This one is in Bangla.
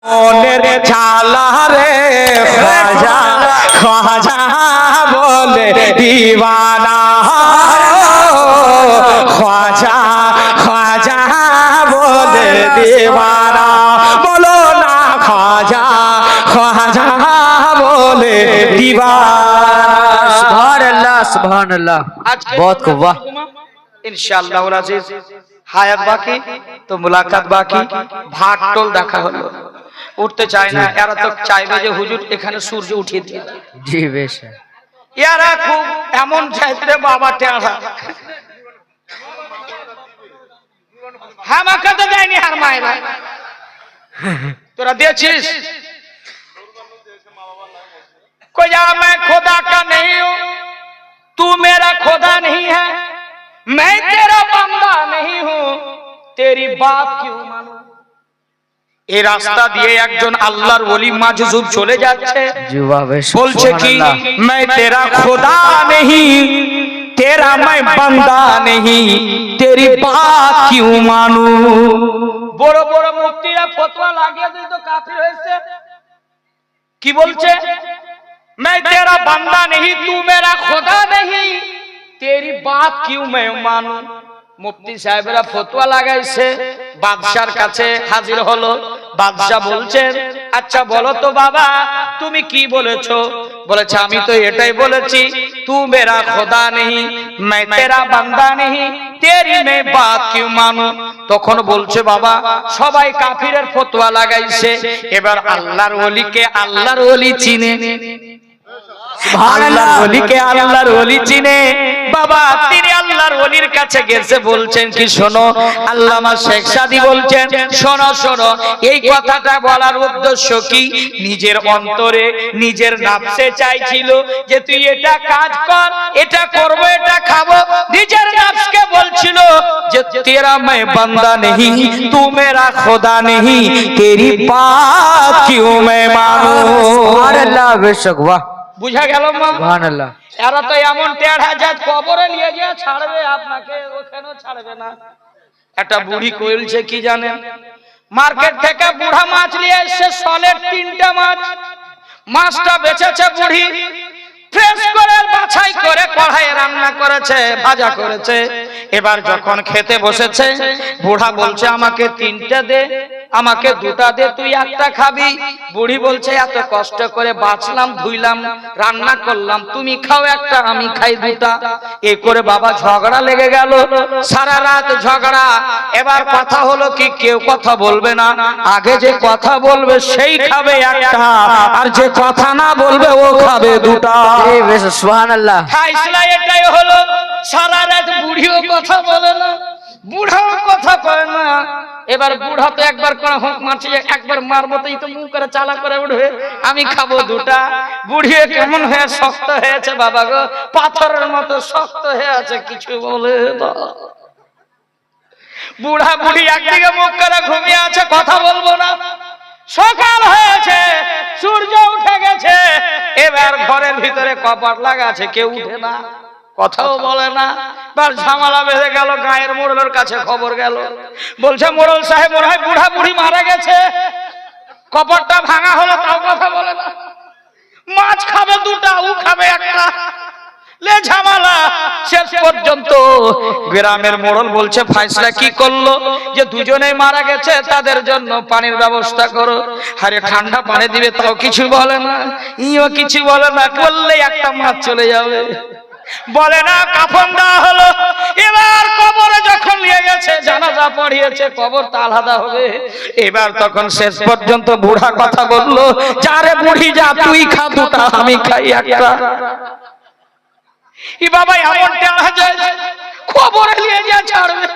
মনের চালা রে খাজা খাজা বলে দিওয়ানা খাজা খাজা বলে দিওয়ানা বলো না খাজা খাজা বলে দিওয়ানা। सुभान अल्लाह बहुत खूब वाह। इंशाअल्लाह अज़ीज হায়াত বাকি তো মুলাকাত বাকি ভাটটোল দেখা হলো উঠতে চায় না এরা তো চাইবে যে হুজুর এখানে সূর্য উঠিয়ে দিন जी बेश এরা খুব এমন চাইতে বাবা টেঁড়া আমাকে তো দেয়নি আর মায়েরা তোরা দিয়েছিস कोया मैं खुदा का नहीं हूं तू मेरा खुदा नहीं है मैं तेरा बंदा नहीं हूं तेरी बात क्यों मानूं। এই রাস্তা দিয়ে একজন আল্লাহর ওলি মাজজুব চলে যাচ্ছে जी वाह बेश বলছে কি मैं तेरा खुदा नहीं तेरा मैं बंदा नहीं तेरी बात क्यों मानूं। বড় বড় মুফতিরা ফতোয়া লাগিয়ে দিল তো কাফির হয়েছে কি বলছে मैं तेरा बंदा नहीं तू मेरा खुदा नहीं तेरी बात क्यों मैं मानूं। মুফতি সাহেবরা ফতোয়া লাগাইছে বাদশার কাছে হাজির হলো বাদশা বলছেন আচ্ছা বলো তো বাবা তুমি কি বলেছো বলেছে আমি তো এটাই বলেছি तू मेरा खुदा नहीं मैं तेरा बंदा नहीं तेरी मैं बात क्यों मानूं। তখন বলছে বাবা সবাই কাফিরের ফতোয়া লাগাইছে এবার আল্লাহর ওলিকে আল্লাহর ওলি চিনে আল্লাহর ওলিকে আল্লাহর ওলি চিনে বাবা তিনি আল্লাহর ওলির কাছে গেছে বলছেন কি শোনো আল্লামা শেখ সাদী বলছেন শোনো শোনো এই কথাটা বলার উদ্দেশ্য কি নিজের অন্তরে নিজের নাফসে চাইছিল যে তুই এটা কাজ কর এটা করব এটা খাবো নিজের নাফসকে বলছিল যে তেরা मैं बंदा नहीं तू मेरा खुदा नहीं तेरी बात क्यों मैं मानूं। सुभान अल्लाह बेशक वाह বুঝা গেল মা सुभान अल्लाह। এরা তো এমন টেढ़া জাত কবরে নিয়ে গিয়ে ছাড়বে আপনাকে ওখানেও ছাড়বে না। একটা বুড়ি কইলছে কি জানেন মার্কেট থেকে বুড়া মাছ নিয়ে এসে সলের 3টা মাছটা বেচেছে বুড়ি ফ্রেশ করে বাছাই করে কড়াইয়ে রান্না করেছে ভাজা করেছে এবার যখন খেতে বসেছে বুড়া বলছে আমাকে 3টা দে আমাকে 2টা দে তুই একটা খাবি বুড়ি বলছে এত কষ্ট করে বাছলাম ধুইলাম রান্না করলাম তুমি খাও একটা আমি খাই 2টা এই করে বাবা ঝগড়া লেগে গেল সারা রাত ঝগড়া এবার কথা হলো কি কেউ কথা বলবে না আগে যে কথা বলবে সেই খাবে একটা আর যে কথা না বলবে ও খাবে 2টা। जी बेश सुभान अल्लाह। ফাইসলা এটাই হলো সারা রাত বুড়িও কথা বলে না বুড়াও কথা কয় না এবার বুড়া তো একবার করে হোক মারছে একবার মারবো তো এই তো মুখ করে চালা করে উঠবে আমি খাবো 2টা বুড়িয়ে কেমন হয়ে শক্ত হয়েছে বাবা গো পাথরের মতো শক্ত হয়ে আছে কিছু বলে না বুড়া বুড়ি একদিকে মুখ করে ঘুমিয়ে আছে কথা বলবো না সকাল হয়েছে সূর্য উঠে গেছে এবার ঘরের ভিতরে কপাট লাগা আছে কেউ উঠে না কথাও বলে না তার ঝামেলা বেঁধে গেল গায়ের মোড়লের কাছে খবর গেল বলছে মোড়ল সাহেব মনে হয় বুড়া বুড়ি মারা গেছে কপাটটা ভাঙা হলো তাও কথা বলে না মাছ খাবে 2টা ও খাবে একটা লে ঝামেলা শেষ পর্যন্ত গ্রামের মোড়ল বলছে ফাইসলা কি করলো যে দুজনেই মারা গেছে তাদের জন্য পানির ব্যবস্থা করো আরে ঠান্ডা পানি দিবে তাও কিছু বলে না ইও কিছু বলে না করলে একটা মাছ চলে যাবে বলে না কাফন দেওয়া হলো এবার কবরে যখন নিয়ে গেছে জানাজা পড়িয়েছে কবর তো আলাদা হবে এবার তখন শেষ পর্যন্ত বুড়া কথা বললো যারে বুড়ি যা তুই খা 2টা আমি খাই একটা ই বাবা এমন টেঁড়া যায় কবরে নিয়ে যা ছাড়বে